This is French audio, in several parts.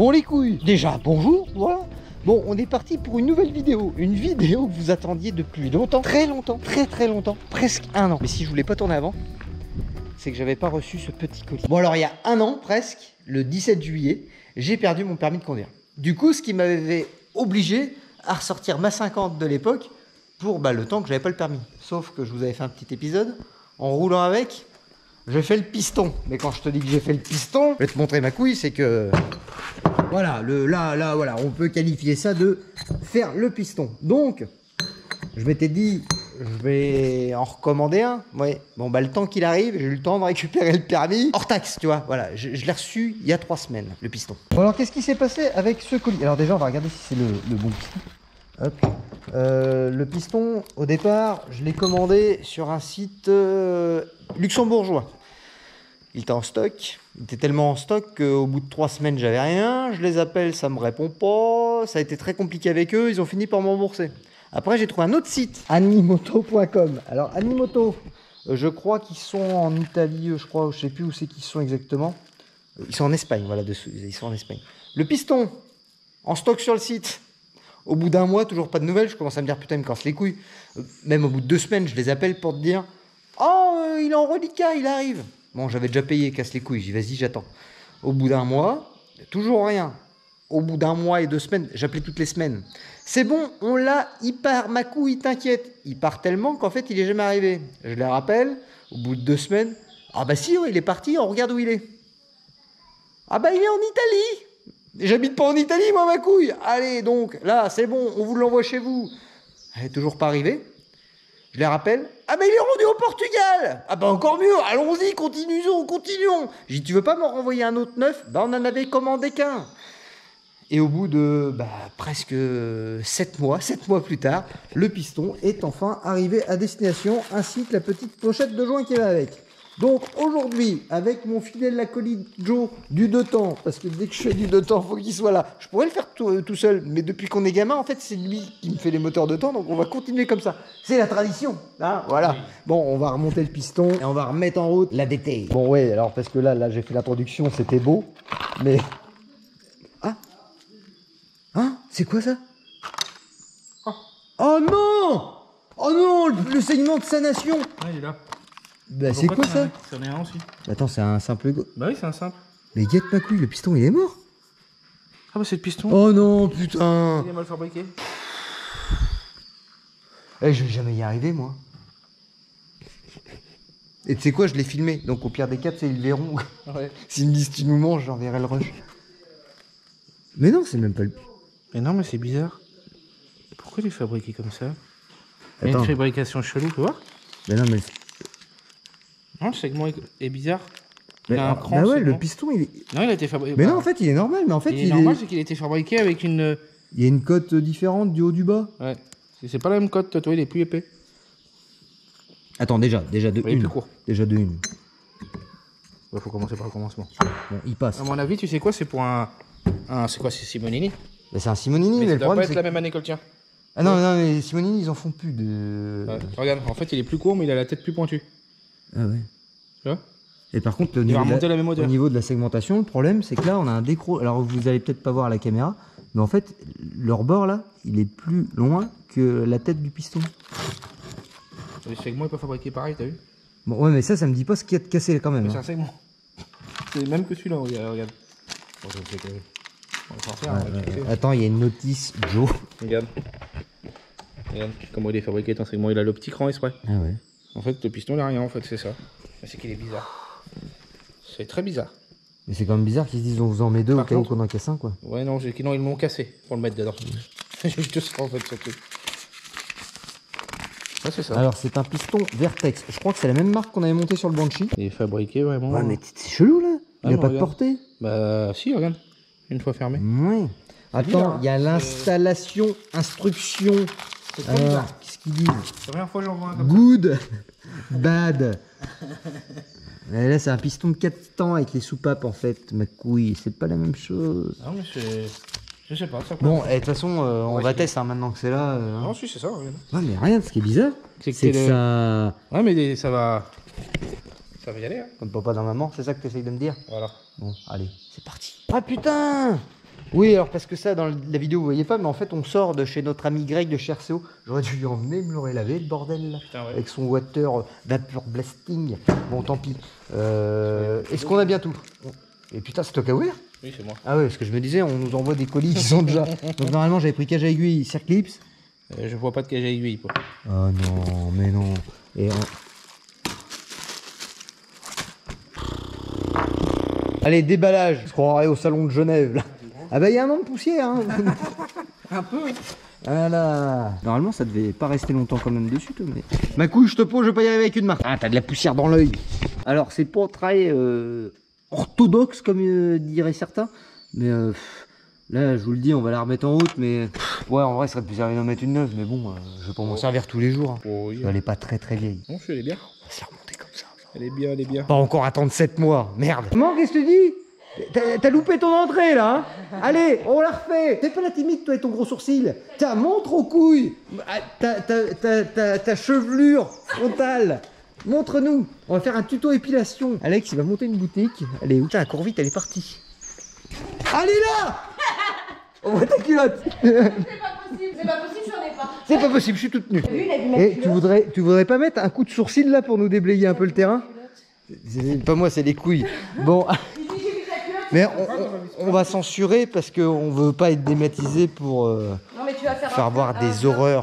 Bon les couilles, déjà bonjour, voilà. Bon, on est parti pour une nouvelle vidéo. Une vidéo que vous attendiez depuis longtemps, très longtemps, très longtemps, presque un an. Mais si je voulais pas tourner avant, c'est que j'avais pas reçu ce petit colis. Bon alors il y a un an presque, le 17 juillet, j'ai perdu mon permis de conduire. Du coup, ce qui m'avait obligé à ressortir ma 50 de l'époque pour le temps que j'avais pas le permis. Sauf que je vous avais fait un petit épisode, en roulant avec, j'ai fait le piston. Mais quand je te dis que j'ai fait le piston, je vais te montrer ma couille, c'est que... Voilà, voilà, on peut qualifier ça de faire le piston. Donc, je m'étais dit, je vais en recommander un. Ouais. Bon, le temps qu'il arrive, j'ai eu le temps de récupérer le permis. Hors taxe, tu vois. Voilà, je l'ai reçu il y a 3 semaines, le piston. Bon, alors, qu'est-ce qui s'est passé avec ce colis? Alors, déjà, on va regarder si c'est le bon piston. Hop. Le piston, au départ, je l'ai commandé sur un site luxembourgeois. Il était en stock. Il était tellement en stock qu'au bout de 3 semaines, j'avais rien. Je les appelle, ça me répond pas. Ça a été très compliqué avec eux. Ils ont fini par me rembourser. Après, j'ai trouvé un autre site, animoto.com. Alors, Animoto, je crois qu'ils sont en Italie, je sais plus où c'est qu'ils sont exactement. Ils sont en Espagne, voilà, dessous. Ils sont en Espagne. Le piston, en stock sur le site. Au bout d'un mois, toujours pas de nouvelles. Je commence à me dire, putain, il me casse les couilles. Même au bout de 2 semaines, je les appelle pour te dire, oh, il est en reliquat, il arrive. Bon, j'avais déjà payé, casse les couilles. J'ai dit, vas-y, j'attends. Au bout d'un mois, toujours rien. Au bout d'un mois et 2 semaines, j'appelais toutes les semaines. C'est bon, on l'a, il part, ma couille, t'inquiète. Il part tellement qu'en fait, il est jamais arrivé. Je les rappelle, au bout de 2 semaines, ah bah si, il est parti, on regarde où il est. Ah bah il est en Italie. J'habite pas en Italie, moi, ma couille. Allez, donc, là, c'est bon, on vous l'envoie chez vous. Elle n'est toujours pas arrivée. Je les rappelle. Ah, mais il est rendu au Portugal. Ah, bah encore mieux. Allons-y, continuons. J'ai dit, tu veux pas me renvoyer un autre neuf? Bah, on en avait commandé qu'un. Et au bout de presque 7 mois plus tard, le piston est enfin arrivé à destination, ainsi que la petite pochette de joint qui va avec. Donc aujourd'hui, avec mon fidèle acolyte Joe du 2 temps, parce que dès que je fais du 2 temps, il faut qu'il soit là. Je pourrais le faire tout seul, mais depuis qu'on est gamin, en fait, c'est lui qui me fait les moteurs de temps, donc on va continuer comme ça. C'est la tradition, hein, voilà. Oui. Bon, on va remonter le piston et on va remettre en route la DT. Bon, ouais, alors parce que là j'ai fait l'introduction, c'était beau, mais... Ah, hein, c'est quoi ça? Oh non! Oh non, le saignement de sa nation! Ouais, il est là. Bah c'est quoi ça? C'en est un aussi. Attends, c'est un simple... Bah oui, c'est un simple. Mais guette ma couille, le piston il est mort. Ah bah c'est le piston. Oh non, putain. Il est mal fabriqué. Eh, je vais jamais y arriver, moi. Et tu sais quoi, je l'ai filmé. Donc au pire des cas, ils le verront. Ouais. S'ils me disent tu nous manges, j'enverrai le rush. Mais non, c'est même pas le... Mais non, mais c'est bizarre. Pourquoi il est fabriqué comme ça? Il y a Attends. une fabrication chelou, tu vois? Mais non, mais... Non, le segment est bizarre. Mais, il a un cran, bah ouais, segment. le piston, il est... Non, il a été fabriqué... Mais non, en fait, il est normal. Mais en fait, il est normal, c'est qu'il a été fabriqué avec une... Il y a une cote différente du haut du bas. Ouais. C'est pas la même cote, toi, il est plus épais. Attends, déjà de il est une. plus court. Déjà de une. Il faut commencer par le commencement. Bon, il passe. À mon avis, tu sais quoi? C'est pour un c'est quoi? C'est Simonini? Bah, c'est un Simonini, mais ça le doit problème, pas être la même année que le tien. Ah non, non, mais Simonini, ils en font plus de... Ouais. Regarde, en fait, il est plus court, mais il a la tête plus pointue. Ah ouais. Tu vois? Et par contre, il va remonter la même au hauteur. niveau de la segmentation, le problème, c'est que là, on a un décro... Alors, vous allez peut-être pas voir à la caméra, mais en fait, leur bord, là, il est plus loin que la tête du piston. Les segments, ils peuvent fabriquer pareil, t'as vu? Bon, ouais, mais ça me dit pas ce qu'il y a de cassé, quand même. Mais Hein. c'est un segment. C'est le même que celui-là, regarde. Bon, je sais que... On va s'en faire, ouais. Attends, il y a une notice, Joe. Regarde. Regarde comment il est fabriqué, ton segment. Il a le petit cran exprès. Ah ouais. En fait, le piston, il a rien, en fait, c'est ça. Mais c'est qu'il est bizarre. C'est très bizarre. Mais c'est quand même bizarre qu'ils se disent on vous en met 2 au cas où qu'on en casse un, quoi. Ouais, non, non, ils m'ont cassé pour le mettre dedans. Juste ça, en fait, surtout. Ouais, c'est ça. Alors, c'est un piston Vertex. Je crois que c'est la même marque qu'on avait monté sur le Banshee. Il est fabriqué vraiment. Ouais, mais c'est chelou, là. Il a pas de portée. Bah, si, regarde. Une fois fermé. Ouais. Attends, il y a l'installation, instruction. Qu'est-ce qu'ils disent? C'est la première fois que j'en vois un comme Good, bad. Et là, c'est un piston de 4 temps avec les soupapes, en fait. Ma couille, c'est pas la même chose. Non, mais c'est... Je sais pas, ça. Bon, et de toute façon, on va tester maintenant que c'est là. Non, si, c'est ça, regarde. Ouais, mais rien, ce qui est bizarre, c'est que ça... Ouais, mais ça va... Ça va y aller, hein. Comme papa dans maman, c'est ça que tu essayes de me dire? Voilà. Bon, allez, c'est parti. Ah putain! Oui, alors parce que ça, dans la vidéo, vous voyez pas, mais en fait, on sort de chez notre ami Greg de chez RCO. J'aurais dû lui emmener me l'aurait lavé, le bordel, là. Putain, ouais. Avec son water vapor blasting. Bon, tant pis. Est-ce qu'on a bien tout? Et putain, c'est toi qui as ouvert? Oui, c'est moi. Ah ouais, parce que je me disais, on nous envoie des colis qui sont déjà. Donc normalement, j'avais pris cage à aiguille, Circlips. Je vois pas de cage à aiguille, quoi. Oh non, mais non. Et Allez, déballage. Je croirais au salon de Genève, là. Ah bah, il y a un an de poussière, hein. Un peu, oui. Voilà. Normalement, ça devait pas rester longtemps quand même dessus, toi, mais... Ma couille, je te pose, je vais pas y arriver avec une main. Ah, t'as de la poussière dans l'œil. Alors, c'est pas très orthodoxe, comme diraient certains. Mais là, je vous le dis, on va la remettre en route, mais... ouais, en vrai, ça serait plus servi d'en mettre une neuve, mais bon, je vais pas m'en servir tous les jours. Hein. Oh, oui. Elle est pas très très vieille. Non, elle est bien. On va se la remonter comme ça. Elle est bien, elle est bien. Pas encore attendre 7 mois, merde. Maman, qu'est-ce que tu dis? T'as loupé ton entrée là, hein? Allez, on la refait. T'es pas la timide toi et ton gros sourcil. Tiens, montre aux couilles ta chevelure frontale. Montre-nous. On va faire un tuto épilation. Alex, il va monter une boutique. Allez, où? Tiens, elle court vite, elle est partie. Allez là. On voit ta culotte. C'est pas possible, j'en ai pas. C'est pas possible, je suis toute nue. Lui, il a dû mettre Et tu voudrais pas mettre un coup de sourcil là pour nous déblayer un peu le terrain? C'est pas moi, c'est les couilles. Bon. Mais on va censurer parce qu'on veut pas être dématisé pour Non, mais tu vas faire voir des horreurs.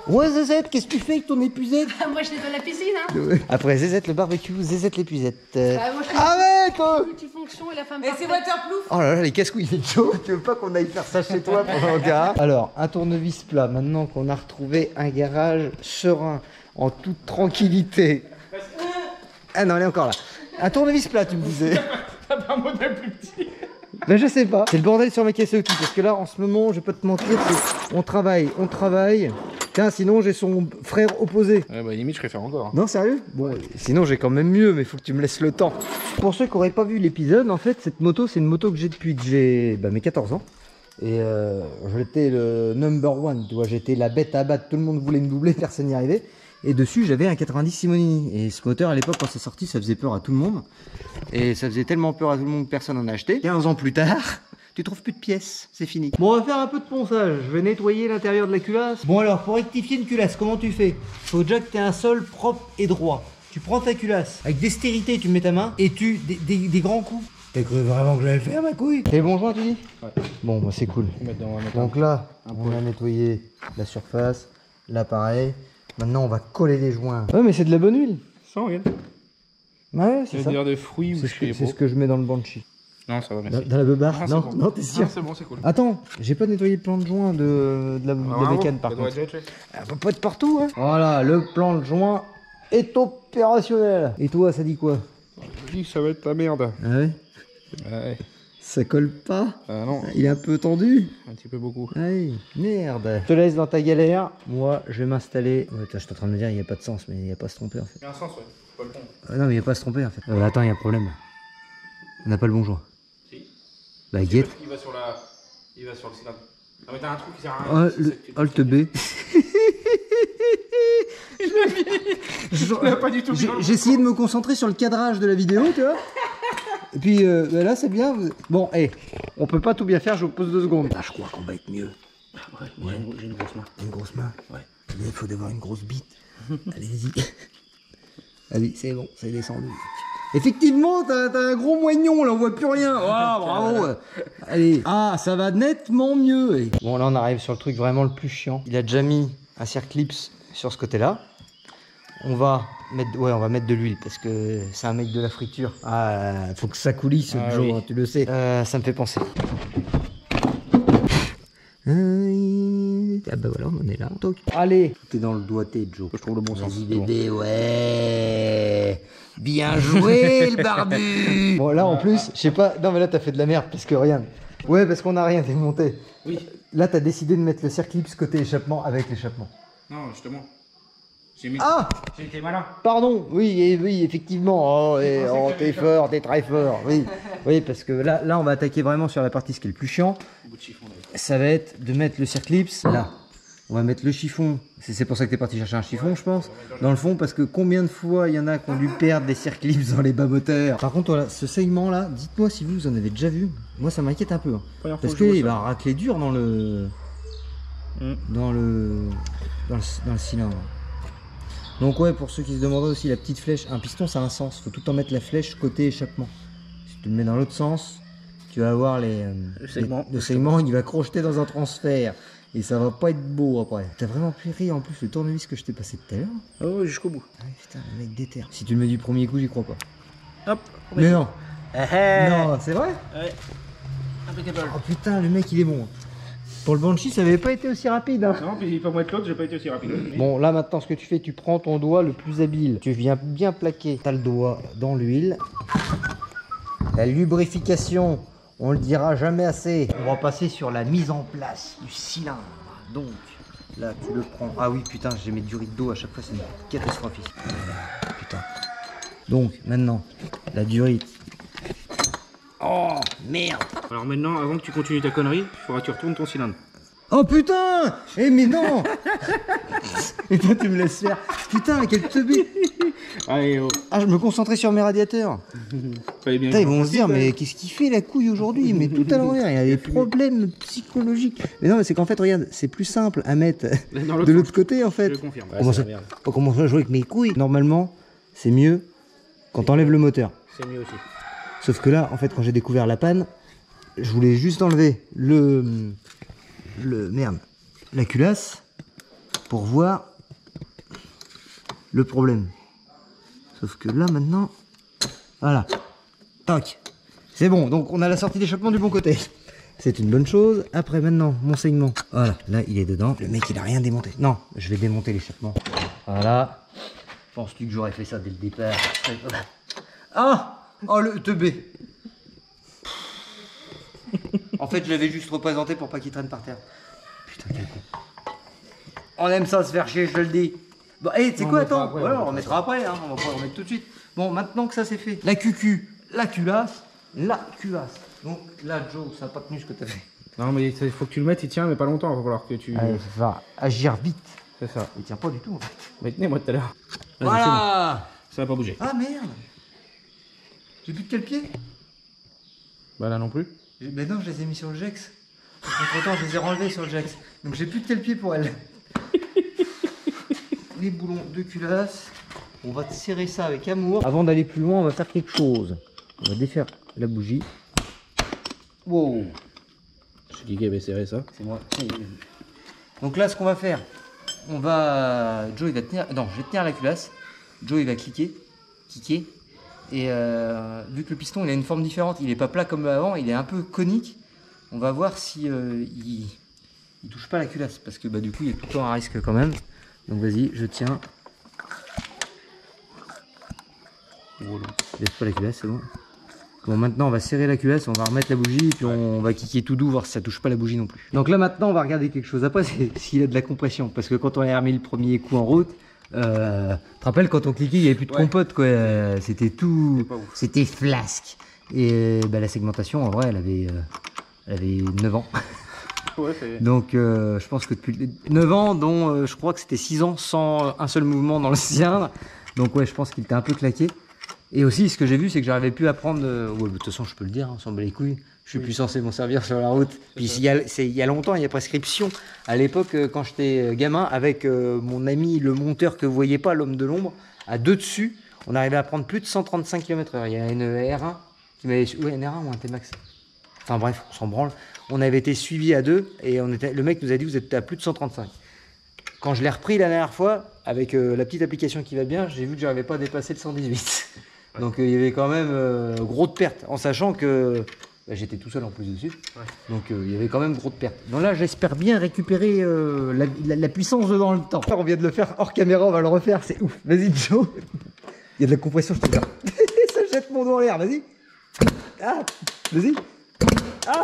Ouais, Zézette, qu'est-ce que tu fais avec ton épuisette? Moi, je nettoie la piscine, hein. Après Zézette, le barbecue, Zézette, l'épuisette. Moi, je fais Arrête toi. multifonction et la femme Et c'est waterproof. Oh là là, les casse-couilles, il est chaud. Tu veux pas qu'on aille faire ça chez toi pendant un garage? Alors, un tournevis plat, maintenant qu'on a retrouvé un garage serein, en toute tranquillité. Ah non, elle est encore là. Un tournevis plat, tu me disais. T'as pas un modèle plus petit. Ben je sais pas, c'est le bordel sur ma caisse à outils parce que là en ce moment je vais pas te mentir, on travaille. Tiens, sinon j'ai son frère opposé. Ouais, bah limite, je préfère encore. Hein. Non, sérieux? Bon, sinon j'ai quand même mieux, mais faut que tu me laisses le temps. Pour ceux qui n'auraient pas vu l'épisode, en fait, cette moto, c'est une moto que j'ai depuis que j'ai mes 14 ans. Et j'étais le number one, tu vois, j'étais la bête à battre, tout le monde voulait me doubler, personne n'y arrivait. Et dessus, j'avais un 90 Simonini. Et ce moteur, à l'époque, quand c'est sorti, ça faisait peur à tout le monde. Et ça faisait tellement peur à tout le monde que personne n'en a acheté. 15 ans plus tard, tu trouves plus de pièces. C'est fini. Bon, on va faire un peu de ponçage. Je vais nettoyer l'intérieur de la culasse. Bon, alors, pour rectifier une culasse, comment tu fais? Faut déjà que tu aies un sol propre et droit. Tu prends ta culasse. Avec dextérité, tu mets ta main et tu... des grands coups. T'as cru vraiment que j'allais le faire, ma couille? T'as les bons joints, tu dis? Ouais. Bon, bah, c'est cool. Donc là, on a nettoyé la surface. Là, pareil. Maintenant, on va coller les joints. Ouais, mais c'est de la bonne huile. Sans rien. Ouais, c'est ça. C'est de fruits ou C'est ce que je mets dans le banshee. Non, ça va, merci. Dans la beubare? Ah, non, bon. non, t'es sûr? Ah, c'est bon, c'est cool. Attends, j'ai pas nettoyé le plan de joint de la bécane par contre. Ah, pas de partout, hein. Voilà, le plan de joint est opérationnel. Et toi, ça dit quoi? Je dis que ça va être la merde. Ah ouais? Ouais. Ça colle pas? Ah non, Il est un peu tendu? un petit peu beaucoup. Aïe, merde. Je te laisse dans ta galère. Moi, je vais m'installer. Ouais, je suis en train de me dire, il n'y a pas de sens, mais il n'y a pas à se tromper en fait. Il y a un sens, ouais. Pas le pont. Non, mais il n'y a pas à se tromper en fait. Attends, il y a un problème. On n'a pas le bon joint. Si. Bah, guette. Il va sur le cylindre. Non, mais t'as un trou qui sert à Oh, rien. le Alt B. Pas du tout. J'ai essayé de me concentrer sur le cadrage de la vidéo, tu vois. Et puis là, c'est bien. Bon, on peut pas tout bien faire, je vous pose 2 secondes. Ah, je crois qu'on va être mieux. Ouais, j'ai une grosse main. Une grosse main? Ouais. Il faut avoir une grosse bite. Allez-y. Allez, c'est bon, c'est descendu. Effectivement, t'as un gros moignon, là, on voit plus rien. Oh, bravo. Allez. Ah, ça va nettement mieux. Bon, là, on arrive sur le truc vraiment le plus chiant. Il a déjà mis un Circlips sur ce côté-là. On va mettre de l'huile parce que c'est un mec de la friture. Ah, faut que ça coulisse, Joe, oui. Tu le sais. Ça me fait penser. Ah bah voilà, on est là. Toc. Allez, t'es dans le doigté, Joe. Je trouve le bon sens. Vas-y, bébé, ouais. Bien joué, le barbu. Bon, là, en plus, je sais pas. Non, mais là, t'as fait de la merde parce que rien. Ouais, parce qu'on a rien démonté. Oui. Là, t'as décidé de mettre le Circlips côté échappement avec l'échappement. Non, justement. J'ai mis... Ah! J'ai été malin. Pardon, oui, effectivement. Oh, t'es fort, t'es très fort. Oui, oui, parce que là, on va attaquer vraiment sur la partie ce qui est le plus chiant. Bout de chiffon, ça va être de mettre le Circlips là. On va mettre le chiffon. C'est pour ça que t'es parti chercher un chiffon, je pense. Dans le fond, parce que combien de fois il y en a qui ont dû perdre des circlips dans les bas moteurs. Par contre, voilà, ce segment là, dites-moi si vous en avez déjà vu. Moi, ça m'inquiète un peu. Hein. Parce qu'il va racler dur dans le... Dans le cylindre. Donc ouais, pour ceux qui se demandaient aussi, la petite flèche, un piston ça a un sens, faut tout le temps mettre la flèche côté échappement. Si tu le mets dans l'autre sens, tu vas avoir le segment il va crocheter dans un transfert et ça va pas être beau après. T'as vraiment pris en plus le tournevis que je t'ai passé tout à l'heure. Oh, jusqu'au bout. Ah, putain, le mec déterre. Si tu le mets du premier coup, j'y crois pas. Hop. Mais non. Non, c'est vrai? Ouais. Impeccable. Oh putain, le mec il est bon. Pour le Banshee, ça avait pas été aussi rapide. Hein. Non, puis pas moi être l'autre, j'ai pas été aussi rapide. Bon, là maintenant, ce que tu fais, tu prends ton doigt le plus habile. Tu viens bien plaquer. T'as le doigt dans l'huile. La lubrification, on le dira jamais assez. On va passer sur la mise en place du cylindre. Donc, là, tu le prends. Ah oui, putain, j'ai mes durites d'eau à chaque fois, c'est une catastrophe ici. Putain. Donc, maintenant, la durite. Oh, merde. Alors maintenant, avant que tu continues ta connerie, il faudra que tu retournes ton cylindre. Oh putain! Eh mais non! Et toi tu me laisses faire. Putain, quel teubé! Allez, oh. Ah, je me concentrais sur mes radiateurs. Fallait bien. Putain, ils vont se dire, mais qu'est-ce qu'il fait la couille aujourd'hui? Mais tout à l'envers, il y a des problèmes psychologiques. Mais non, mais c'est qu'en fait, regarde, c'est plus simple à mettre de l'autre côté en fait. Je le confirme. On commence à jouer avec mes couilles. Normalement, c'est mieux quand t'enlèves le moteur. C'est mieux aussi. Sauf que là, en fait, quand j'ai découvert la panne, je voulais juste enlever la culasse pour voir le problème. Sauf que là, maintenant, voilà, tac, c'est bon. Donc, on a la sortie d'échappement du bon côté. C'est une bonne chose. Après, maintenant, mon segment, voilà, là, il est dedans. Le mec, il a rien démonté. Non, je vais démonter l'échappement. Voilà. Penses-tu que j'aurais fait ça dès le départ? Ah! Oh, le teubé. En fait, je l'avais juste représenté pour pas qu'il traîne par terre. Putain, quel con. On aime ça se faire chier, je te le dis. Bon, hé, tu sais quoi, attends. Après, voilà, on remettra après, hein. On va pas le remettre tout de suite. Bon, maintenant que ça c'est fait, la cucu, la culasse, la culasse. Donc là, Joe, ça n'a pas tenu ce que t'as fait. Non, mais il faut que tu le mettes, il tient, mais pas longtemps. Il va falloir que tu. Allez, va agir vite. C'est ça. Il tient pas du tout, en fait. Mais tenez-moi tout à l'heure. Voilà. Ça va pas bouger. Ah merde. J'ai plus de quel pied? Bah là non plus. Ben non, je les ai mis sur le Jex. Entre-temps, je les ai renlevés sur le Jex. Donc j'ai plus de quel pied pour elle. Les boulons de culasse. On va serrer ça avec amour. Avant d'aller plus loin, on va faire quelque chose. On va défaire la bougie. Wow. Je dis qu'il avait serré ça. C'est moi. Donc là, ce qu'on va faire, on va... Joe, il va tenir... Non, je vais tenir la culasse. Joe, il va kicker. Et vu que le piston il a une forme différente, il n'est pas plat comme avant, il est un peu conique. On va voir si il touche pas la culasse, parce que bah, du coup il y a tout le temps un risque quand même. Donc vas-y, je tiens. Laisse pas la culasse, c'est bon. Bon, maintenant on va serrer la culasse, on va remettre la bougie, puis on va kicker tout doux, voir si ça touche pas la bougie non plus. Donc là maintenant on va regarder quelque chose après, c'est s'il a de la compression, parce que quand on a remis le premier coup en route, tu te rappelles quand on cliquait, il n'y avait plus de compote, quoi. C'était tout, c'était flasque. Et bah, la segmentation, en vrai, elle avait 9 ans. Ouais, donc je pense que depuis 9 ans, dont je crois que c'était 6 ans sans un seul mouvement dans le cylindre. Donc ouais, je pense qu'il était un peu claqué. Et aussi, ce que j'ai vu, c'est que j'arrivais plus à prendre... Ouais, de toute façon, je peux le dire, hein, sans bat les couilles. Je suis plus censé m'en servir sur la route. Puis il y a longtemps, il y a prescription. À l'époque, quand j'étais gamin, avec mon ami, le monteur que vous voyez pas, l'homme de l'ombre, à deux dessus, on arrivait à prendre plus de 135 km/h. Il y a une R1 qui m'avait... Ouais, une R1 ou un T-Max. Enfin bref, on s'en branle. On avait été suivis à deux et le mec nous a dit, vous êtes à plus de 135. Quand je l'ai repris la dernière fois, avec la petite application qui va bien, j'ai vu que j'arrivais pas à dépasser le 118. Donc il y avait quand même gros de pertes, en sachant que bah, j'étais tout seul en plus dessus. Donc il y avait quand même gros de pertes. Donc là j'espère bien récupérer la puissance dans le temps. On vient de le faire hors caméra, on va le refaire, c'est ouf. Vas-y Joe. Il y a de la compression, je te jure. Ça jette mon doigt en l'air, vas-y. Ah, vas-y. Ah,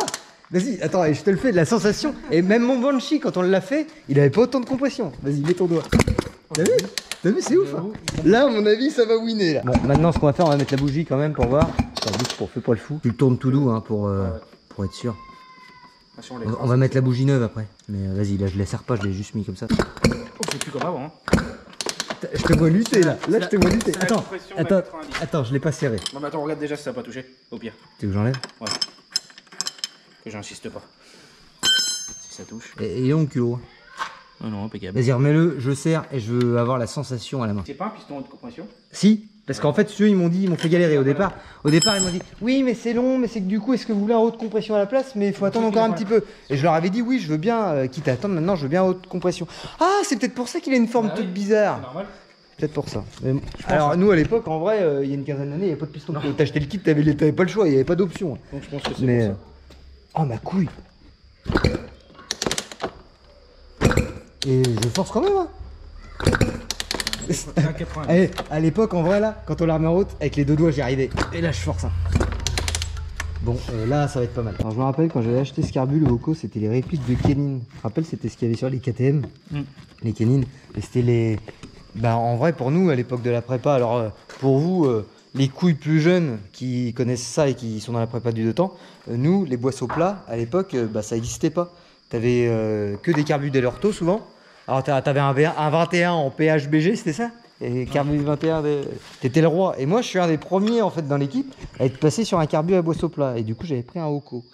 vas-y, attends, je te le fais, la sensation. Et même mon Banshee, quand on l'a fait, il avait pas autant de compression. Vas-y, mets ton doigt. T'as vu? T'as vu, c'est ouf, hein. Là, à mon avis, ça va winner, là. Bon, maintenant, ce qu'on va faire, on va mettre la bougie quand même pour voir. Fais pas le fou. Tu le tournes tout doux, hein, pour être sûr. On va mettre la bougie neuve après. Mais vas-y, là je la serre pas, je l'ai juste mis comme ça. Oh, c'est plus comme avant. Hein. Je te vois lutter là. Là je te vois lutter. c'est la Attends, compression attends, à 90. attends, je l'ai pas serré. Non mais attends, regarde déjà si ça n'a pas touché, au pire. Tu veux que j'enlève? Ouais. Que j'insiste pas. Si ça touche. Et on culot. Oh non, impeccable. Vas-y, remets-le, je serre et je veux avoir la sensation à la main. C'est pas un piston de compression? Si, parce qu'en fait, ceux ils m'ont dit, ils m'ont fait galérer au départ. Au départ, ils m'ont dit, oui, mais c'est long, mais c'est que du coup, est-ce que vous voulez un haute compression à la place? Mais il faut attendre encore un petit peu. Et je leur avais dit, oui, je veux bien, quitte à attendre maintenant, je veux bien haute compression. Ah, c'est peut-être pour ça qu'il a une forme toute bizarre. C'est normal. Peut-être pour ça. Mais, alors, nous à l'époque, en vrai, il y a une quinzaine d'années, il n'y avait pas de piston. T'as acheté le kit, t'avais pas le choix, il n'y avait pas d'option. Donc je pense que c'est Mais. pour Oh, ma couille! Et je force quand même, hein! ça. 80. Allez, à l'époque, en vrai, là, quand on la remet en route, avec les deux doigts, j'y arrivais. Et là, je force. Hein. Bon, là, ça va être pas mal. Alors, je me rappelle, quand j'avais acheté ce carbu, le Hoco, c'était les répliques de Kenin. Je me rappelle, c'était ce qu'il y avait sur les KTM. Les Kenin. Et c'était les... Bah, en vrai, pour nous, à l'époque de la prépa, alors, pour vous, les couilles plus jeunes qui connaissent ça et qui sont dans la prépa du 2 temps, nous, les boissons plats, à l'époque, bah, ça n'existait pas. T'avais que des carbus Delorto, souvent. Alors, t'avais un 21 en PHBG, c'était ça? Et carbu 21, t'étais le roi. Et moi, je suis un des premiers, en fait, dans l'équipe, à être passé sur un carbu à boisseau plat. Et du coup, j'avais pris un Hoco.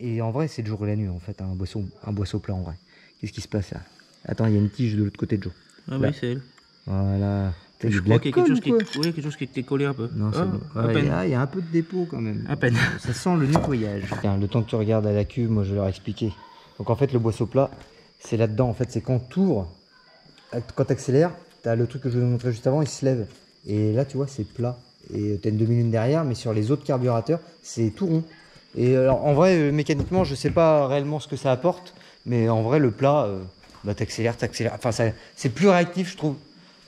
Et en vrai, c'est le jour et la nuit, en fait, un boisseau plat, en vrai. Qu'est-ce qui se passe là? Attends, il y a une tige de l'autre côté de Joe. Ah là. oui, c'est elle. Voilà. Je crois qu'il y a quelque chose qui est... Oui, quelque chose qui était collé un peu. Non, c'est bon. À peine. Il y a un peu de dépôt quand même. À peine. Ça sent le nettoyage. Tiens, le temps que tu regardes à la cuve, moi je vais leur expliquer. Donc en fait, le boisseau plat, c'est là-dedans. En fait, c'est quand tu ouvres, quand tu accélères, tu as le truc que je vous ai montré juste avant, il se lève. Et là, tu vois, c'est plat. Et tu as une demi-lune derrière, mais sur les autres carburateurs, c'est tout rond. Et alors, en vrai, mécaniquement, je sais pas réellement ce que ça apporte, mais en vrai, le plat, bah, t'accélères. Enfin, c'est plus réactif, je trouve.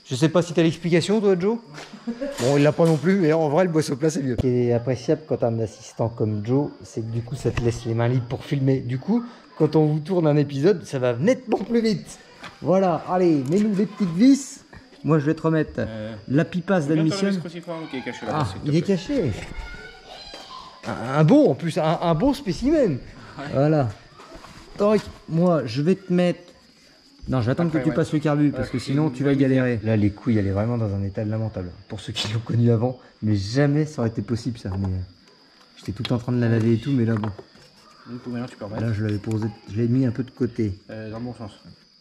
Je sais pas si tu as l'explication, toi, Joe. Bon, il l'a pas non plus, mais en vrai, le boisseau plat, c'est mieux. Ce qui est appréciable quand tu as un assistant comme Joe, c'est que du coup, ça te laisse les mains libres pour filmer. Du coup, quand on vous tourne un épisode, ça va nettement plus vite. Voilà, allez, mets-nous des petites vis. Moi, je vais te remettre la pipasse d'admission. Qui est caché là. Ah, il est caché. Un beau, en plus, un beau spécimen. Ouais. Voilà. Donc, moi, je vais te mettre... Non, je vais attendre que tu passes le carbu, parce que sinon, tu vas galérer. Là, les couilles, elle est vraiment dans un état lamentable. Pour ceux qui l'ont connu avant, mais jamais ça aurait été possible, ça. Mais j'étais tout en train de la laver et tout, mais là, bon. Du coup, maintenant, tu peux remettre. Là, je l'avais posé, je l'ai mis un peu de côté. Dans le bon sens.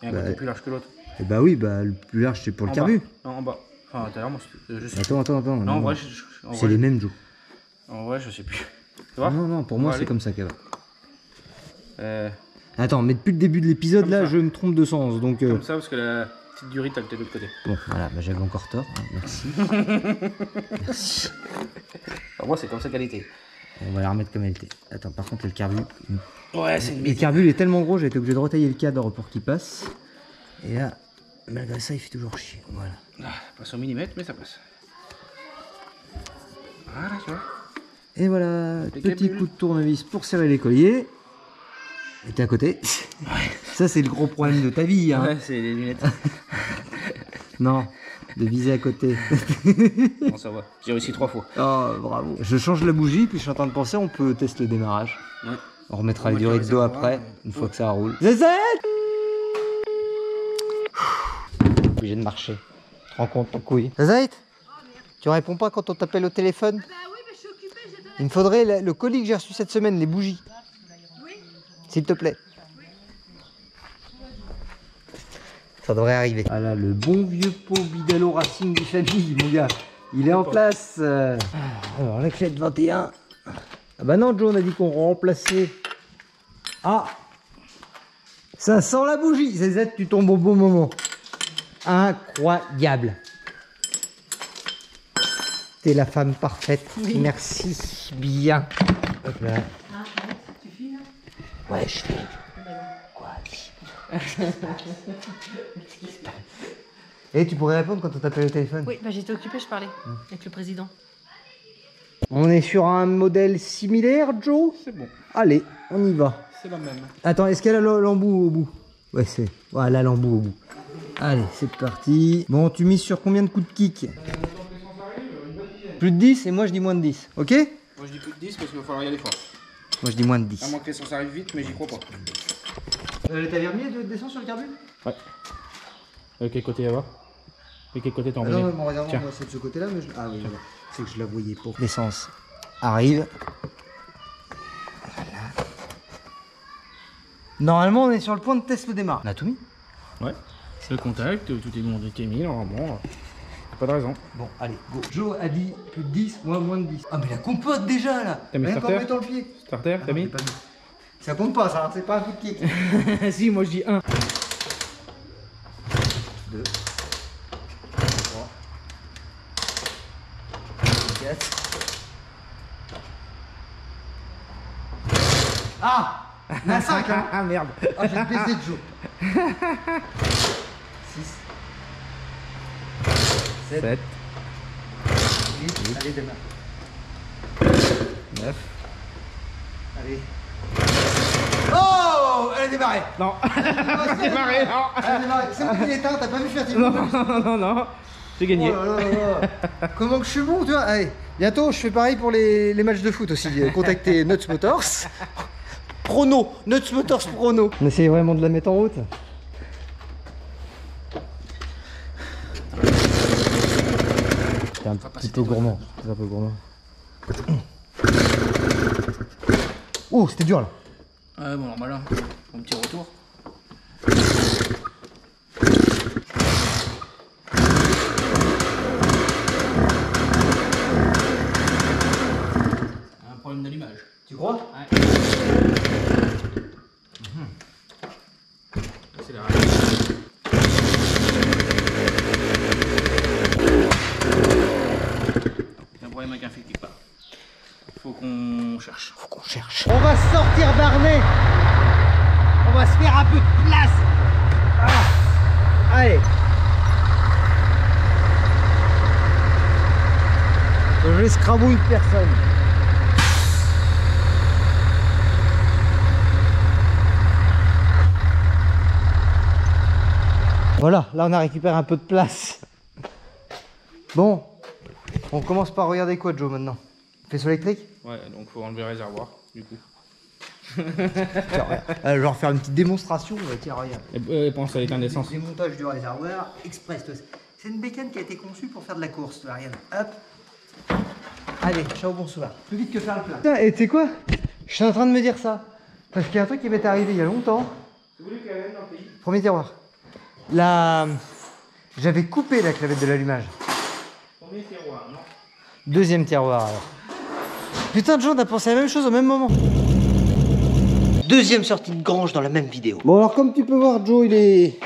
Et un Bah, côté plus large que l'autre. Et bah oui, bah le plus large, c'est pour le En carbu. bas. Non, en bas. Enfin, tout à l'heure, moi, je sais. Attends. Non, en vrai, c'est les mêmes, Joe. En vrai, je sais plus. Tu vois? Non, pour moi, Bon, c'est allez. comme ça qu'elle va. Attends, mais depuis le début de l'épisode, Comme là, ça. je me trompe de sens, donc... Comme ça, parce que la petite durite, elle était de l'autre côté. Bon, voilà, bah, j'avais encore tort, hein, merci. Merci. Alors, moi, c'est comme ça qu'elle était. On va la remettre comme elle était. Attends, par contre, le carbu... Ouais, c'est une Le bête. carbu, il est tellement gros, j'ai été obligé de retailler le cadre pour qu'il passe. Et là, malgré ça, il fait toujours chier, voilà. Ah, passe au millimètre, mais ça passe. Voilà, tu vois. Et voilà, Les petit cabules. coup de tournevis pour serrer les colliers. Et t'es à côté. Ça, c'est le gros problème de ta vie, hein. Ouais, c'est les lunettes. Non, de viser à côté. Bon, ça va. J'ai réussi 3 fois. Oh, bravo. Je change la bougie, puis je suis en train de penser, on peut tester le démarrage. Ouais. On remettra On les mettra durées les de dos réservoirs, après, une fois ouais. que ça roule. Zézette! Obligé de marcher. Tu te rends compte, ton couille. Zézette? Tu réponds pas quand on t'appelle au téléphone? Bah oui, mais je suis occupée, j'étais... Il me faudrait le colis que j'ai reçu cette semaine, les bougies. Oui. S'il te plaît. Ça devrait arriver. Voilà, le bon vieux pot Bidalo Racing du famille, mon gars. Il est en place. Alors, la clé de 21. Ah bah non, Joe, on a dit qu'on remplaçait. Ah! Ça sent la bougie. Zézette, tu tombes au bon moment. Incroyable. T'es la femme parfaite. Oui. Merci bien. Hop là. Ah, tu files là? Ouais, je fais. Quoi? Et tu pourrais répondre quand on t'appelle au téléphone? Oui, bah j'étais occupée, je parlais avec le président. On est sur un modèle similaire, Joe? C'est bon. Allez, on y va. C'est la même. Attends, est-ce qu'elle a l'embout au bout? Ouais, c'est... Voilà, l'embout au bout. Allez, c'est parti. Bon, tu mises sur combien de coups de kick? Plus de 10 et moi je dis moins de 10, ok? Moi, je dis plus de 10 parce qu'il va falloir y aller fort. Moi je dis moins de 10. À moins que l'essence arrive vite, mais j'y crois pas. T'avais remis d'essence sur le carbu? Ouais. Quel côté là-bas? Et quel côté t'as emmené? Non, mon réservoir, moi, c'est de ce côté-là, mais je... Ah oui, voilà. C'est que je la voyais pas. L'essence arrive. Voilà. Normalement, on est sur le point de test le démarre. On a tout mis? Ouais. Le contact, tout est bon, été mis, normalement. Pas de raison. Bon, allez, go. Joe a dit plus de 10, moi moins de 10. Ah, mais la compote déjà là! T'as mis Rien qu'en starter? mettant le pied. Starter, t'as mis? Pas mis. Ça compte pas, ça, hein, c'est pas un coup de kick. Si, moi je dis 1. 2, 3, 4. Ah! Il y en a 5, hein? Ah merde. Ah, j'ai baisé de Joe. 6, 7, 7, 8, allez, démarre. 9. Allez. Oh! Elle a démarré! Non. Elle a Démarré, non. Elle a démarré. C'est moi qui l'ai éteint, t'as pas vu faire tes Non, non. J'ai gagné. Oh là là là. Comment que je suis bon, tu vois? Allez, bientôt je fais pareil pour les matchs de foot aussi. Contactez Nuts Motors. Prono, Nuts Motors Prono. On essaye vraiment de la mettre en route. C'est un petit peu gourmand. C'est un peu gourmand. Oh, c'était dur là. Ouais, bon, normal, là. Un petit retour. Un problème d'allumage. Tu crois? Ouais. C'est la un problème avec un fil quelque part. Faut qu'on cherche. Faut qu'on cherche. On va sortir d'Arnais. On va se faire un peu de place. Ah. Allez. Je escrabouille personne. Voilà, là on a récupéré un peu de place. Bon, on commence par regarder quoi, Joe, maintenant? Faisceau électrique? Ouais, donc faut enlever le réservoir, du coup. Je vais refaire une petite démonstration. Tiens, regarde. Et pense à l'éteindre d'essence. Démontage du réservoir express. C'est une bécane qui a été conçue pour faire de la course. Toi, regarde. Hop. Allez, ciao, bonsoir. Plus vite que faire le plein. Putain, et tu sais quoi? Je suis en train de me dire ça. Parce qu'il y a un truc qui m'est arrivé il y a longtemps. Premier tiroir. Là, j'avais coupé la clavette de l'allumage. Premier tiroir, non? Deuxième tiroir alors. Putain de gens, on a pensé à la même chose au même moment. Deuxième sortie de grange dans la même vidéo. Bon alors comme tu peux voir, Joe il est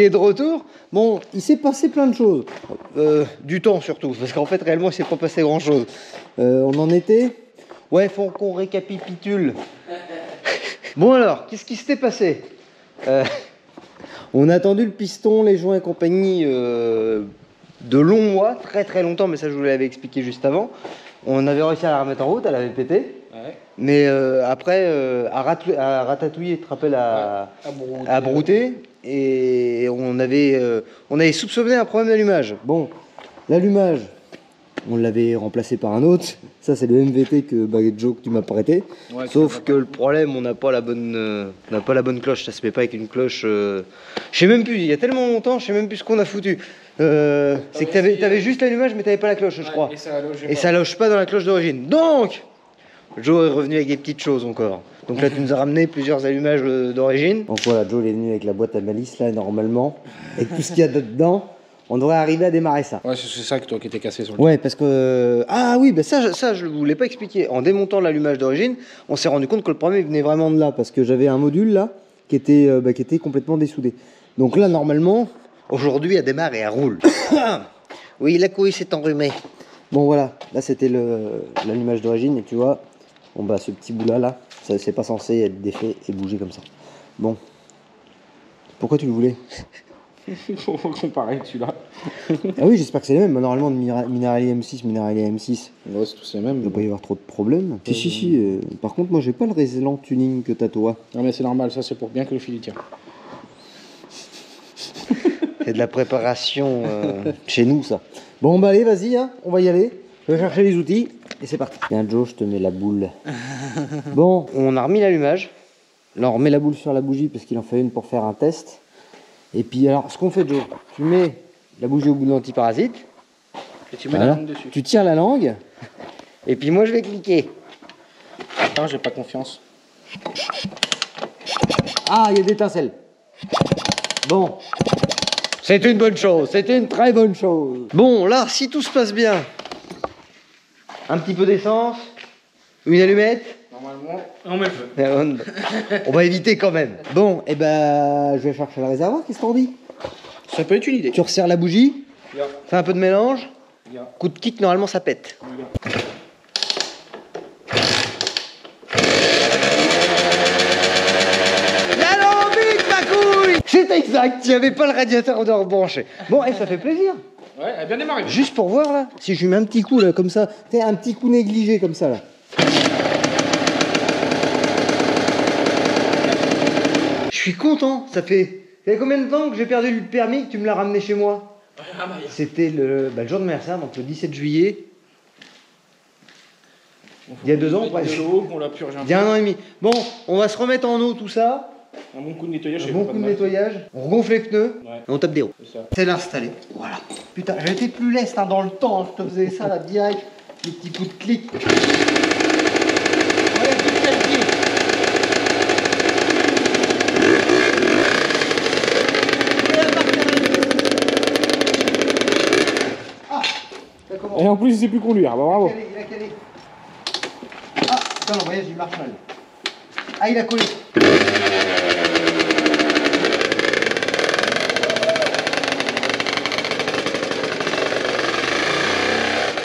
de retour. Bon, il s'est passé plein de choses. Du temps surtout, parce qu'en fait réellement il s'est pas passé grand chose. On en était. Ouais, faut qu'on récapitule. Bon alors, qu'est-ce qui s'était passé? On a attendu le piston, les joints et compagnie de longs mois, très très longtemps, mais ça je vous l'avais expliqué juste avant. On avait réussi à la remettre en route, elle avait pété. Ouais. Mais après, à ratatouiller, tu te rappelles, à brouter. Et on avait soupçonné un problème d'allumage. Bon, l'allumage, on l'avait remplacé par un autre. Ça, c'est le MVT que Joe que tu m'as prêté. Ouais, sauf que le problème, on n'a pas la bonne cloche. Ça se met pas avec une cloche. Je sais même plus. Il y a tellement longtemps, je sais même plus ce qu'on a foutu. C'est que t'avais juste l'allumage, mais t'avais pas la cloche, je crois. Et ça loge pas dans la cloche d'origine. Donc, Joe est revenu avec des petites choses encore. Donc là, tu nous as ramené plusieurs allumages d'origine. Donc voilà, Joe est venu avec la boîte à malice là, normalement, avec tout ce qu'il y a dedans. On devrait arriver à démarrer ça. Ouais, c'est ça que toi qui étais cassé sur le Ouais, parce que... Ah oui, bah ça je ne vous l'ai pas expliqué. En démontant l'allumage d'origine, on s'est rendu compte que le problème venait vraiment de là. Parce que j'avais un module là qui était complètement dessoudé. Donc là, normalement, aujourd'hui, elle démarre et elle roule. Oui, la couille s'est enrhumée. Bon voilà, là c'était l'allumage d'origine. Et tu vois, bon bah ce petit bout là, ça c'est pas censé être défait et bouger comme ça. Bon. Pourquoi tu le voulais? Faut comparer celui-là. Ah oui, j'espère que c'est les mêmes. Normalement, Minarelli M6, Minarelli M6. Ouais, c'est tous les mêmes. Il ne doit pas y avoir trop de problèmes. Si. Par contre, moi, j'ai pas le résélant tuning que t'as toi. Non, mais c'est normal, ça, c'est pour bien que le fil y tient. C'est de la préparation chez nous, ça. Bon, bah allez, vas-y, hein, on va y aller. Je vais chercher les outils et c'est parti. Tiens, Joe, je te mets la boule. Bon, on a remis l'allumage. Là, on remet la boule sur la bougie parce qu'il en fait une pour faire un test. Et puis, alors, ce qu'on fait, Joe, tu mets la bougie au bout de l'antiparasite. Et tu mets la langue dessus. Tu tires la langue. Et puis, moi, je vais cliquer. Attends, j'ai pas confiance. Ah, il y a des étincelles. Bon. C'est une bonne chose. C'est une très bonne chose. Bon, là, si tout se passe bien, un petit peu d'essence, une allumette. Normalement, on met le feu. On va éviter quand même. Bon, et ben, je vais chercher le réservoir. Qu'est-ce qu'on dit? Ça peut être une idée. Tu resserres la bougie. Yeah. Fais un peu de mélange. Yeah. Coup de kick, normalement, ça pète. Yeah. C'est exact, il n'y avait pas le radiateur de rebranché. Bon, et ça fait plaisir. Ouais, elle a bien démarré. Juste pour voir là, si je lui mets un petit coup là, comme ça, t'es un petit coup négligé comme ça là. Je suis content, ça fait combien de temps que j'ai perdu le permis que tu me l'as ramené chez moi? C'était le jour de mon anniversaire, donc le 17 juillet. Il y a 2 ans presque. Il y a 1 an et demi. Bon, on va se remettre en eau tout ça. Un bon coup de nettoyage. Un bon coup de nettoyage. On regonfle les pneus. Ouais. Et on tape des roues. C'est ça. C'est l'installer. Voilà. Putain, j'ai été plus leste hein, dans le temps. Je te faisais ça là direct. Des petits coups de clic. Regarde tout le pied. Ah, ça commence. Et en plus, il sait plus conduire. Bah, bravo. Il a calé. Ah, putain, l'embrayage il marche mal. Ah, il a collé.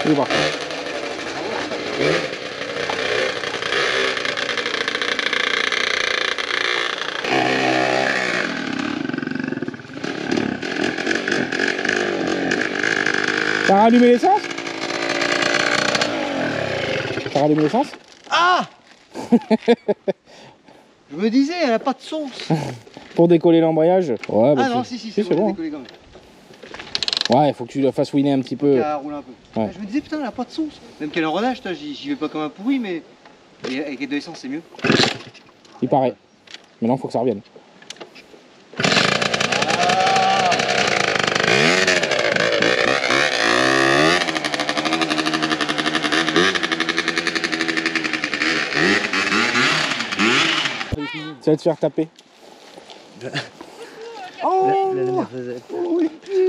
Il est parti. T'as rallumé l'essence? T'as rallumé l'essence? Ah. Je me disais, elle a pas de sens. Pour décoller l'embrayage? Ouais, bah Ah non, si, c'est bon. décoller quand même. Ouais, il faut que tu la fasses ouiner un petit peu. Rouler un peu. Ouais. Je me disais, putain, elle a pas de sens. Même qu'elle est en rodage, j'y vais pas comme un pourri, mais avec de l'essence, c'est mieux. Il paraît. Maintenant, il faut que ça revienne. Ça va te faire taper.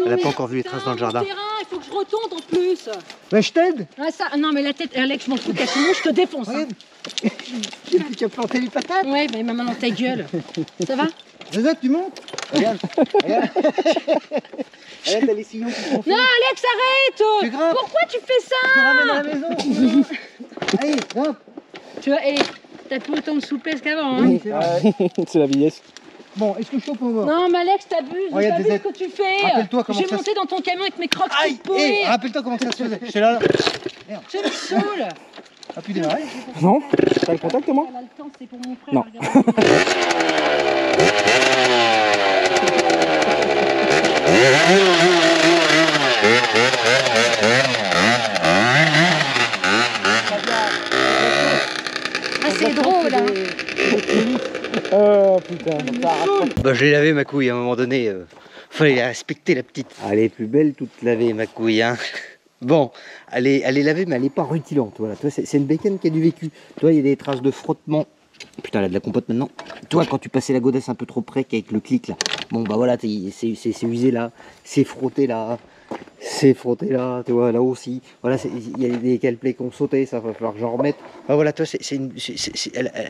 Elle a pas encore vu les traces dans le jardin. Il faut que je retombe en plus. Mais je t'aide. Ah, ça, non, mais la tête, Alex, je m'en fous de ta sinon je te défonce. Hein. J'ai plus qu'à planter les patates. Ouais, mais maman dans ta gueule. Ça va? Zazak, tu montes. Regarde. Regarde. Regarde, t'as les sillons qui sont faits. Non, Alex, arrête. Tu grimpes. Pourquoi tu fais ça? Tu ramènes à la maison. Allez, grimpe. Tu vois, t'as plus autant de souplesse qu'avant. Hein. Oui, c'est vrai. C'est la vieillesse. Bon, est-ce que je suis au point mort? Non, mais Alex, t'abuses. Regarde, T'abuses des ce que tu fais. Rappelle-toi comment J'ai ça monté dans ton camion avec mes crocs Aïe. toutes pourries. Rappelle-toi comment ça se faisait. J'étais là. Tu me saoules. A pu démarrer. Non? T'as le contact, moi? Elle a le temps, c'est pour mon frère. Non. Regarde. Ah, c'est drôle, hein. Oh putain. Bah, je l'ai lavé ma couille à un moment donné. Fallait la respecter la petite. Elle est plus belle toute lavée ma couille. Hein. Bon, elle est lavée mais elle est pas rutilante. Voilà, toi c'est une bécane qui a du vécu. Toi il y a des traces de frottement. Putain, elle a de la compote maintenant. Toi quand tu passais la godasse un peu trop près avec le clic là. Bon bah voilà, c'est usé là, c'est frotté là. C'est frotté là, tu vois, là aussi. Voilà, il y a des calplets qui ont sauté, ça va falloir que j'en remette. Ah, voilà, toi,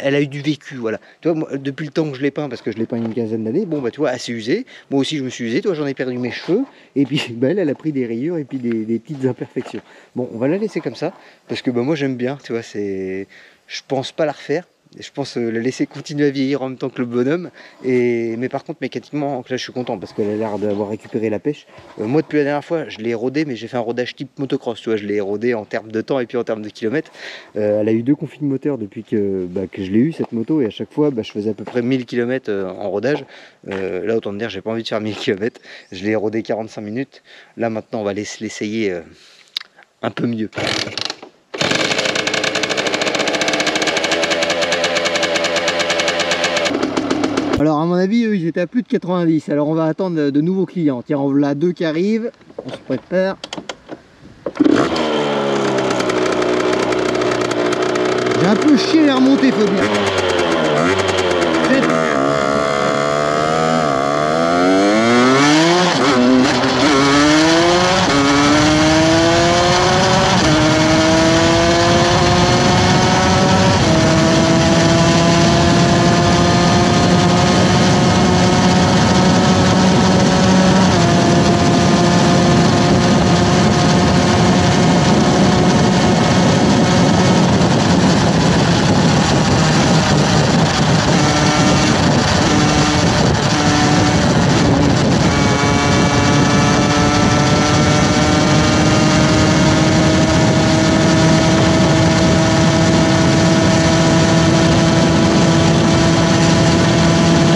elle a eu du vécu, voilà. Tu vois, moi, depuis le temps que je l'ai peint, parce que je l'ai peint une quinzaine d'années, bon, bah, tu vois, assez usé. Moi aussi, je me suis usé, toi, j'en ai perdu mes cheveux. Et puis, bah, elle a pris des rayures et puis des petites imperfections. Bon, on va la laisser comme ça, parce que bah, moi, j'aime bien, tu vois, je pense pas la refaire. Je pense la laisser continuer à vieillir en même temps que le bonhomme. Mais par contre, mécaniquement, là, je suis content parce qu'elle a l'air d'avoir récupéré la pêche. Moi, depuis la dernière fois, je l'ai rodé, mais j'ai fait un rodage type motocross. Tu vois, je l'ai rodé en termes de temps et puis en termes de kilomètres. Elle a eu 2 conflits de moteur depuis que je l'ai eu, cette moto. Et à chaque fois, je faisais à peu près 1000 km en rodage. Là, autant te dire, j'ai pas envie de faire 1000 km. Je l'ai rodé 45 minutes. Là, maintenant, on va l'essayer un peu mieux. Alors à mon avis, eux, ils étaient à plus de 90. Alors on va attendre de nouveaux clients. Tiens, on a 2 qui arrivent. On se prépare. J'ai un peu chié les remontées, faut dire.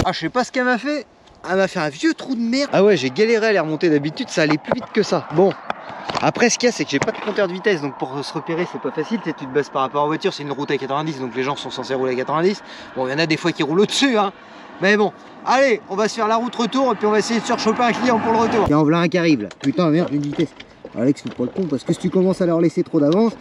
Ah, je sais pas ce qu'elle m'a fait. Elle m'a fait un vieux trou de merde. Ah ouais, j'ai galéré à les remonter. D'habitude, ça allait plus vite que ça. Bon, après, ce qu'il y a, c'est que j'ai pas de compteur de vitesse. Donc pour se repérer, c'est pas facile. Tu te bases par rapport à la voiture. C'est une route à 90. Donc les gens sont censés rouler à 90. Bon, il y en a des fois qui roulent au-dessus, hein. Mais bon, allez, on va se faire la route retour. Et puis on va essayer de surchoper un client pour le retour. Tiens, en voilà un qui arrive là. Putain, merde, une vitesse. Alex, fais pas le con. Parce que si tu commences à leur laisser trop d'avance.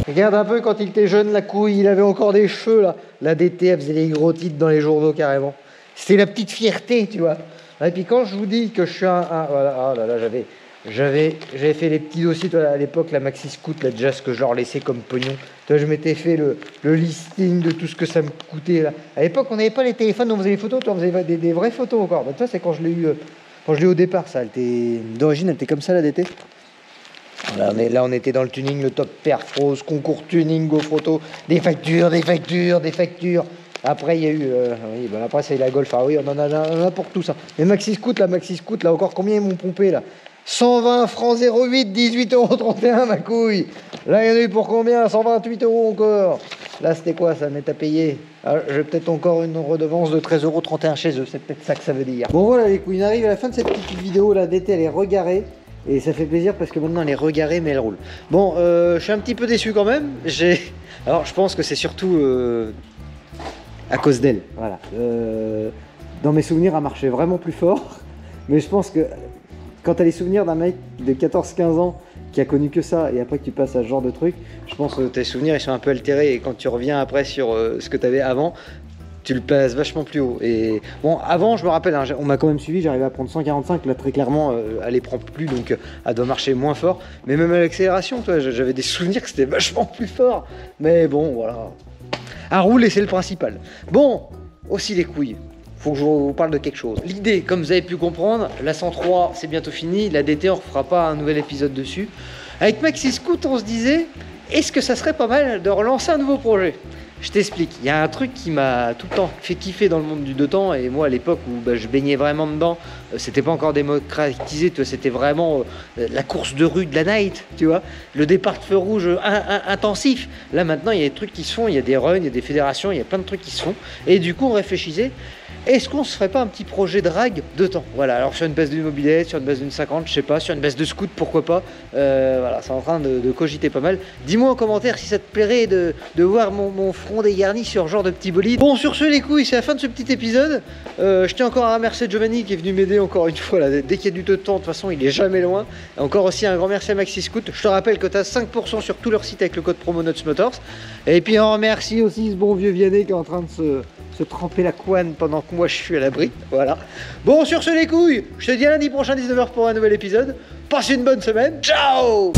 Regarde un peu quand il était jeune, la couille, il avait encore des cheveux là. La DT, elle faisait les gros titres dans les journaux carrément. C'était la petite fierté, tu vois. Et puis quand je vous dis que je suis voilà, oh là là, j'avais fait les petits dossiers, toi, à l'époque, la Maxi Scoot, là, déjà ce que je leur laissais comme pognon. Toi, je m'étais fait le listing de tout ce que ça me coûtait là. À l'époque, on n'avait pas les téléphones, on faisait des photos, toi, on faisait des vraies photos encore. Donc, toi, c'est quand je l'ai eu au départ, ça. D'origine, elle était comme ça, la DT. Là, on était dans le tuning, le top perf, concours tuning, go photo, des factures. Après, il y a eu, oui, ben après, c'est la Golf. Ah oui, on en a pour tout ça. Les Maxi Scoot, là, encore combien ils m'ont pompé là? 120 francs 08, 18,31 €, ma couille. Là, il y en a eu pour combien? 128 € encore. Là, c'était quoi? Ça m'est à payer. J'ai peut-être encore une redevance de 13,31 € chez eux. C'est peut-être ça que ça veut dire. Bon, voilà, les couilles, on arrive à la fin de cette petite vidéo. La DT, elle est regarée. Et ça fait plaisir parce que maintenant elle est regarée mais elle roule. Bon, je suis un petit peu déçu quand même. Alors je pense que c'est surtout à cause d'elle. Voilà. Dans mes souvenirs, elle marchait vraiment plus fort. Mais je pense que quand tu as les souvenirs d'un mec de 14-15 ans qui a connu que ça et après que tu passes à ce genre de truc, je pense que tes souvenirs ils sont un peu altérés et quand tu reviens après sur ce que tu avais avant, tu le passes vachement plus haut. Et bon, avant, je me rappelle, hein, on m'a quand même suivi, j'arrivais à prendre 145, là très clairement, elle les prend plus, donc elle doit marcher moins fort. Mais même à l'accélération, j'avais des souvenirs que c'était vachement plus fort. Mais bon, voilà. À rouler, c'est le principal. Bon, aussi les couilles. Faut que je vous parle de quelque chose. L'idée, comme vous avez pu comprendre, la 103, c'est bientôt fini. La DT, on ne refera pas un nouvel épisode dessus. Avec Maxi Scoot, on se disait, est-ce que ça serait pas mal de relancer un nouveau projet ? Je t'explique, il y a un truc qui m'a tout le temps fait kiffer dans le monde du deux temps et moi à l'époque où je baignais vraiment dedans, c'était pas encore démocratisé, c'était vraiment la course de rue de la night, tu vois, le départ de feu rouge intensif. Là maintenant il y a des trucs qui se font, il y a des runs, il y a des fédérations, il y a plein de trucs qui se font et du coup on réfléchissait, est-ce qu'on se ferait pas un petit projet de rag de temps? Voilà, alors sur une base d'une mobilette, sur une base d'une 50, je sais pas, sur une base de scoot, pourquoi pas. Voilà, c'est en train de cogiter pas mal. Dis-moi en commentaire si ça te plairait de voir mon front seront dégarnis sur ce genre de petit bolide. Bon, sur ce les couilles, c'est la fin de ce petit épisode. Je tiens encore à remercier Giovanni qui est venu m'aider encore une fois là, dès qu'il y a du temps. De toute façon, il est jamais loin. Et encore aussi un grand merci à Maxi Scoot. Je te rappelle que tu as 5% sur tout leur site avec le code promo Nuts Motors. Et puis on remercie aussi ce bon vieux Vianney qui est en train de se tremper la couenne pendant que moi je suis à l'abri. Voilà. Bon, sur ce les couilles, je te dis à lundi prochain 19h pour un nouvel épisode. Passe une bonne semaine. Ciao!